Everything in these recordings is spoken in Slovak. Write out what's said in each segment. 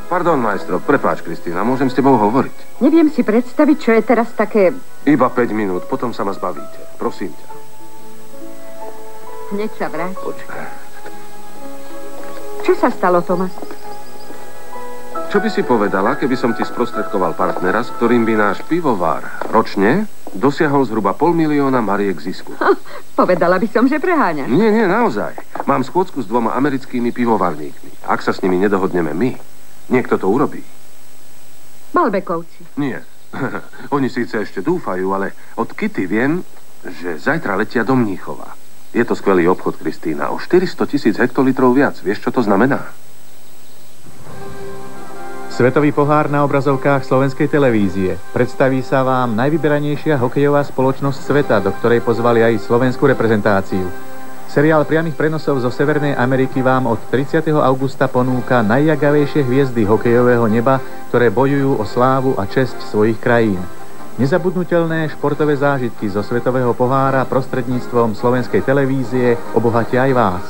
Pardon, majstro, prepáč, Kristína, môžem s tebou hovoriť? Neviem si predstaviť, čo je teraz také... Iba 5 minút, potom sa ma zbavíte. Prosím ťa. Hneď sa vráť. Počkaj. Čo sa stalo, Tomas? Čo by si povedala, keby som ti sprostredkoval partnera, s ktorým by náš pivovár ročne dosiahol zhruba 500 000 mariek zisku? Povedala by som, že preháňaš. Nie, naozaj. Mám schôdzku s 2 americkými pivovarníkmi. Ak sa s nimi nedohodneme my, niekto to urobí. Balbekovci. Nie. Oni síce ešte dúfajú, ale od Kitty viem, že zajtra letia do Mníchova. Je to skvelý obchod, Kristína. O 400 000 hektolitrov viac. Vieš, čo to znamená? Svetový pohár na obrazovkách slovenskej televízie. Predstaví sa vám najvyberanejšia hokejová spoločnosť sveta, do ktorej pozvali aj slovenskú reprezentáciu. Seriál priamych prenosov zo Severnej Ameriky vám od 30. augusta ponúka najjagavejšie hviezdy hokejového neba, ktoré bojujú o slávu a česť svojich krajín. Nezabudnutelné športové zážitky zo Svetového pohára prostredníctvom slovenskej televízie obohatia aj vás.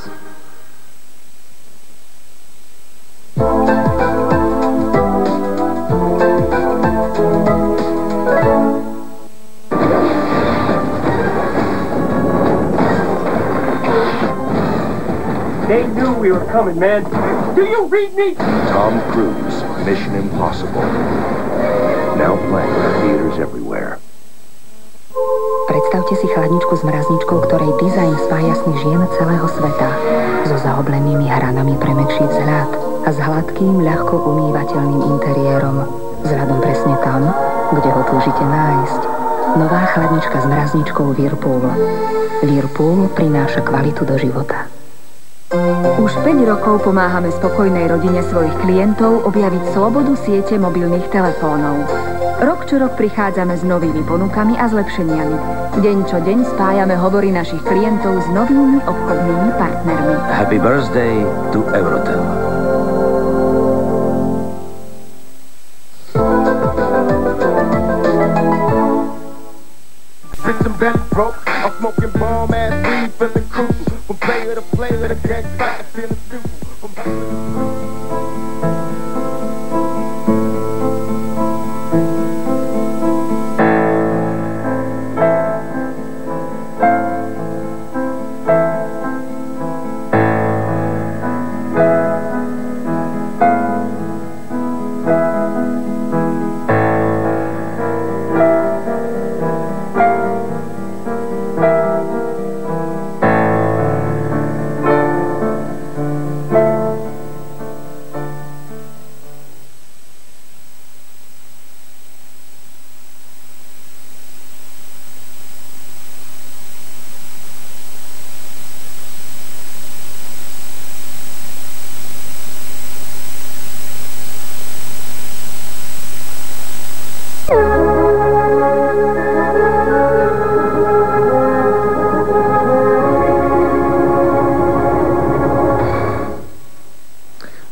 They knew we were coming, man. Do you read me? Tom Cruise, Mission Impossible. Now playing in theaters everywhere. Predstavte si chladničku s mrazničkou, ktorej dizajn spája sny žien celého sveta. So zaoblenými hranami pre mäkší vzhľad a s hladkým, ľahko umývateľným interiérom. Vzhľadom presne tam, kde ho túžite nájsť. Nová chladnička s mrazničkou Whirlpool. Whirlpool prináša kvalitu do života. Už 5 rokov pomáhame spokojnej rodine svojich klientov objaviť slobodu siete mobilných telefónov. Rok čo rok prichádzame s novými ponukami a zlepšeniami. Deň čo deň spájame hovory našich klientov s novými obchodnými partnermi. Happy birthday to Eurotel. I'm smoking bomb ass weed, feeling crucial. From player to player, the gang back, feeling stupid.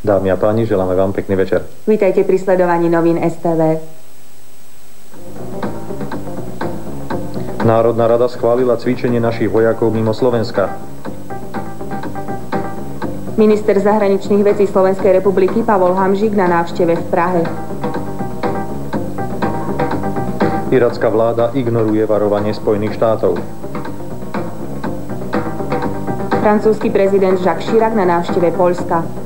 Dámy a páni, želáme vám pekný večer. Vítajte pri sledovaní novín STV. Národná rada schválila cvičenie našich vojakov mimo Slovenska. Minister zahraničných vecí Slovenskej republiky Pavol Hamžík na návšteve v Prahe. Iracká vláda ignoruje varovanie Spojených štátov. Francúzsky prezident Jacques Chirac na návšteve Poľska.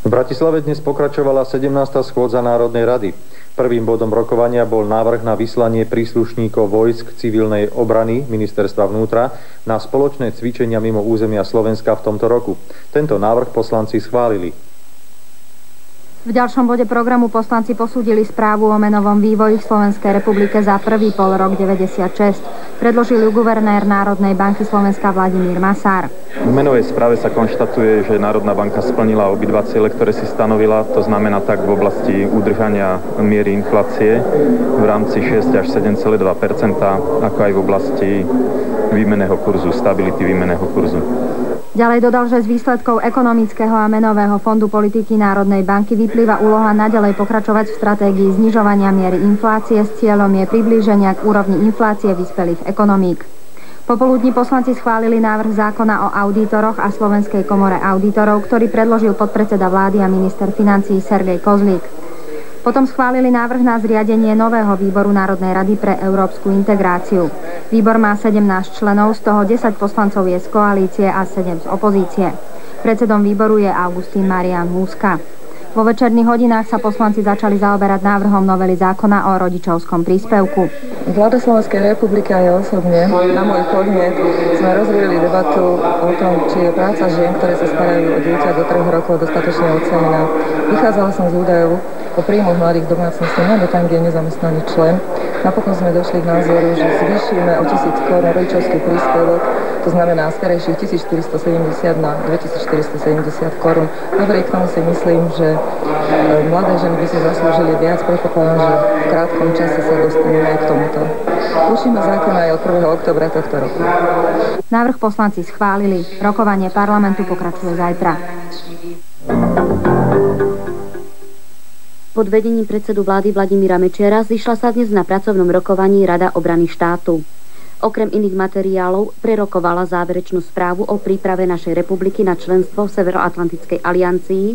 V Bratislave dnes pokračovala 17. schôdza Národnej rady. Prvým bodom rokovania bol návrh na vyslanie príslušníkov vojsk civilnej obrany Ministerstva vnútra na spoločné cvičenia mimo územia Slovenska v tomto roku. Tento návrh poslanci schválili. V ďalšom bode programu poslanci posúdili správu o menovom vývoji v Slovenskej republike za prvý polrok 96. Predložil ju guvernér Národnej banky Slovenska Vladimír Masár. V menovej správe sa konštatuje, že Národná banka splnila obidva ciele, ktoré si stanovila. To znamená tak v oblasti udržania miery inflácie v rámci 6 až 7,2%, ako aj v oblasti výmenného kurzu, stability výmenného kurzu. Ďalej dodal, že z výsledkov ekonomického a menového fondu politiky Národnej banky vyplýva úloha naďalej pokračovať v stratégii znižovania miery inflácie s cieľom jej priblíženia k úrovni inflácie vyspelých ekonomík. Popoludní poslanci schválili návrh zákona o auditoroch a Slovenskej komore auditorov, ktorý predložil podpredseda vlády a minister financií Sergej Kozlík. Potom schválili návrh na zriadenie nového výboru Národnej rady pre európsku integráciu. Výbor má 17 členov, z toho 10 poslancov je z koalície a 7 z opozície. Predsedom výboru je Augustín Marián Múska. Vo večerných hodinách sa poslanci začali zaoberať návrhom novely zákona o rodičovskom príspevku. Vláda Slovenskej republiky a ja osobne na môj podnet sme rozvíjali debatu o tom, či je práca žien, ktoré sa starajú o dieťa do 3 rokov, dostatočne ocenená. Vychádzala som z údajov o príjmoch mladých domácností, najmä tam, kde je nezamestnaný člen. Napokon sme došli k názoru, že zvýšime o 1000 korún rodičovský príspevok, to znamená z terajších 1470 na 2470 korún. Napriek tomu si myslím, že mladé ženy by si zaslúžili viac, predpokladám, že v krátkom čase sa dostaneme aj k tomuto. Učíme zákon aj od 1. októbra tohto roku. Návrh poslanci schválili. Rokovanie parlamentu pokračuje zajtra. Pod vedením predsedu vlády Vladimíra Mečiara zišla sa dnes na pracovnom rokovaní Rada obrany štátu. Okrem iných materiálov prerokovala záverečnú správu o príprave našej republiky na členstvo v Severoatlantickej aliancii,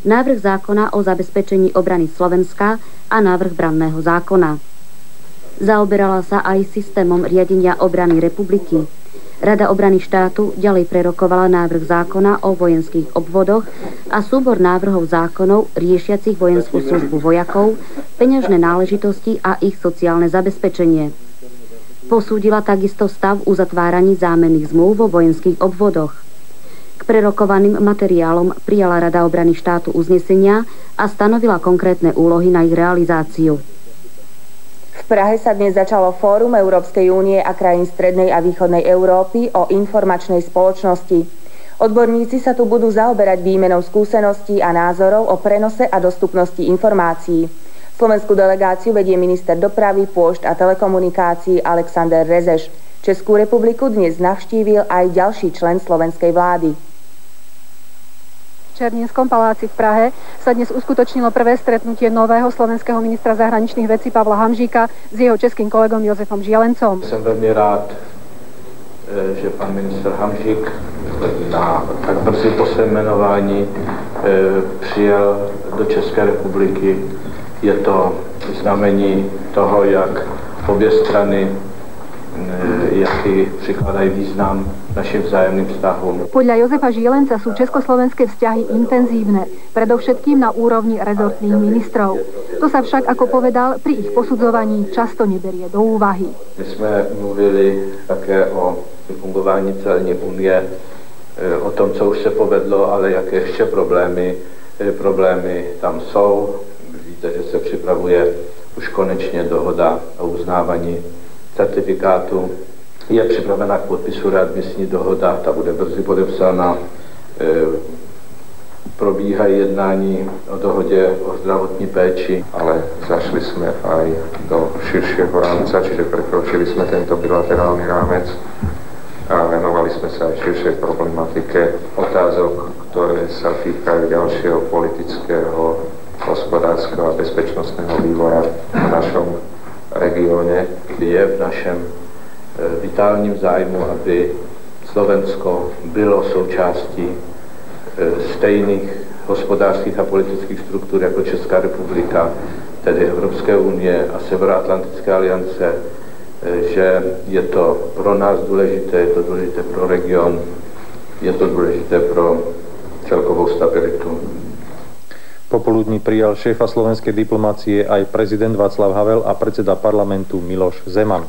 návrh zákona o zabezpečení obrany Slovenska a návrh branného zákona. Zaoberala sa aj systémom riadenia obrany republiky. Rada obrany štátu ďalej prerokovala návrh zákona o vojenských obvodoch a súbor návrhov zákonov riešiacich vojenskú službu vojakov, peňažné náležitosti a ich sociálne zabezpečenie. Posúdila takisto stav uzatváraní zámenných zmluv vo vojenských obvodoch. K prerokovaným materiálom prijala Rada obrany štátu uznesenia a stanovila konkrétne úlohy na ich realizáciu. V Prahe sa dnes začalo Fórum Európskej únie a krajín strednej a východnej Európy o informačnej spoločnosti. Odborníci sa tu budú zaoberať výmenou skúseností a názorov o prenose a dostupnosti informácií. Slovenskú delegáciu vedie minister dopravy, pôšt a telekomunikácií Alexander Rezeš. Českú republiku dnes navštívil aj ďalší člen slovenskej vlády. V Černínskom paláci v Prahe sa dnes uskutočnilo prvé stretnutie nového slovenského ministra zahraničných vecí Pavla Hamžíka s jeho českým kolegom Josefom Žielencom. Jsem velmi rád, že pan ministr Hamžík na tak brzy po svém jmenování přijel do České republiky. Je to znamení toho, jak obě strany jaký prikladajú význam našim vzájomným vzťahom. Podľa Jozefa Žielenca sú československé vzťahy intenzívne, predovšetkým na úrovni rezortných ministrov. To sa však, ako povedal, pri ich posudzovaní často neberie do úvahy. My sme mluvili také o fungování celní unie, o tom, co už se povedlo, ale jaké ještě problémy tam jsou. Víte, že se připravuje už konečně dohoda o uznávání certifikátu. Je připravena k podpisu readmisní dohoda, ta bude brzy podepsána. Probíhají jednání o dohodě o zdravotní péči. Ale zašli sme aj do širšieho rámca, čiže prekročili sme tento bilaterálny rámec a venovali sme sa aj širšej problematike otázok, ktoré sa týkajú ďalšieho politického, hospodárskeho a bezpečnostného vývoja v našom regione. Je v našem vitálním zájmu, aby Slovensko bylo součástí stejných hospodářských a politických struktur jako Česká republika, tedy Evropské unie a Severoatlantické aliance, že je to pro nás důležité, je to důležité pro region, je to důležité pro celkovou stabilitu. Popoludní prijal šéfa slovenskej diplomácie aj prezident Václav Havel a predseda parlamentu Miloš Zeman.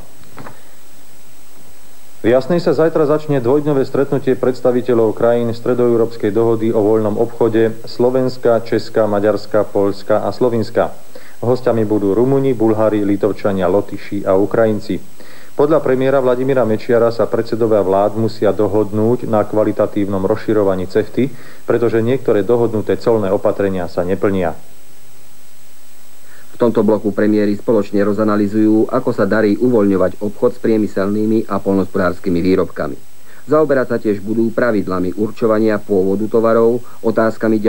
V Jasnej sa zajtra začne dvojdňové stretnutie predstaviteľov krajín Stredoeurópskej dohody o voľnom obchode Slovenska, Česka, Maďarska, Poľska a Slovinska. Hostiami budú Rumúni, Bulhári, Litovčania, Lotyši a Ukrajinci. Podľa premiéra Vladimíra Mečiara sa predsedovia vlád musia dohodnúť na kvalitatívnom rozširovaní CEFTA, pretože niektoré dohodnuté colné opatrenia sa neplnia. V tomto bloku premiéry spoločne rozanalizujú, ako sa darí uvoľňovať obchod s priemyselnými a poľnohospodárskymi výrobkami. Zaoberať sa tiež budú pravidlami určovania pôvodu tovarov, otázkami